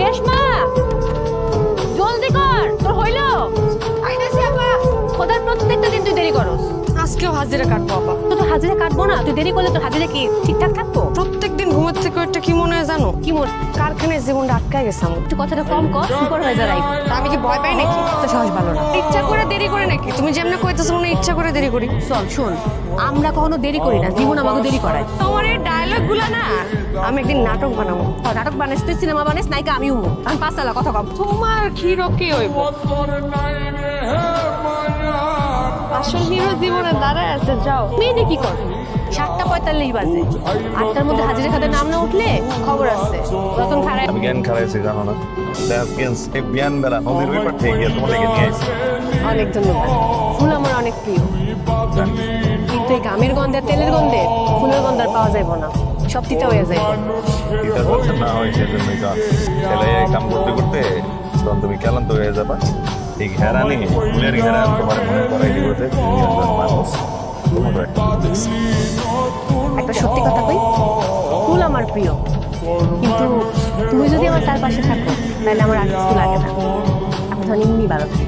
রেশমা জলদি কর, তোর হইলো? আইতাছি আপা। খোদার প্রত্যেকটা দিন তুই দেরি করস। আজকেও হাজিরা কাটবো আপা। তো হাজিরা কাটবো না, তুই দেরি করলে তোর হাজিরা কি ঠিকঠাক থাকবো? প্রত্যেকদিন ঘুমের থেকে একটা কি মনে হয় জানো? কি মোর কারখানায় জীবনটা আটকায় গেছে আমার। একটু কথাটা কম কর, সুপারভাইজার আইব। তা আমি কি ভয় পাই নাকি? তো সাহস ভালো না। ইচ্ছা করে দেরি করে নাকি? তুমি যেমন কইতেছো মনে হয় ইচ্ছা করে দেরি করি। চল শোন, আমরা কখনো দেরি করি না, জীবন আমাকে দেরি করায়। তোমার এই ডায়লগ গুলা না আমি একদিন নাটক বানাবো। নাটক বানাইস, তুই সিনেমা বানাইস, নায়িকা আমি উমু। আমি পাঁচতলা কথা কম। তোমার হিরো কি হইব? আসল হিরো জীবনে দাঁড়ায় আছে। যাও মেয়ে কি কর? 7:45 বাজে, 8টার মধ্যে হাজিরা খাতার নাম না উঠলে খবর আছে। রতন খারাপ আমি জ্ঞান খারাইছি জানো না, জ্ঞান বেলা নদীর ওই পার থেকে গিয়ে তোমার লেগে নিয়ে আসছি। অনেক ধন্যবাদ। ফুল আমার অনেক প্রিয়, কিন্তু এই গামের গন্ধে তেলের গন্ধে ফুলের গন্ধ আর পাওয়া যাইব না, সব তিতা হয়ে যাইব। এটা করছেন না হয় সেজন্যই তো ছেলে কাম করতে করতে তখন তুমি ক্লান্ত হয়ে যাবা। এই ঘেরানি ফুলের ঘেরান তোমার মনে করাই দিব যে তুমি একজন মানুষ। তোমার একটা একটা সত্যি কথা কই, ফুল আমার প্রিয়, কিন্তু তুমি যদি আমার তার পাশে থাকো তাহলে আমার আর কিছু লাগে না। এখন এমনি ভালো থাকি।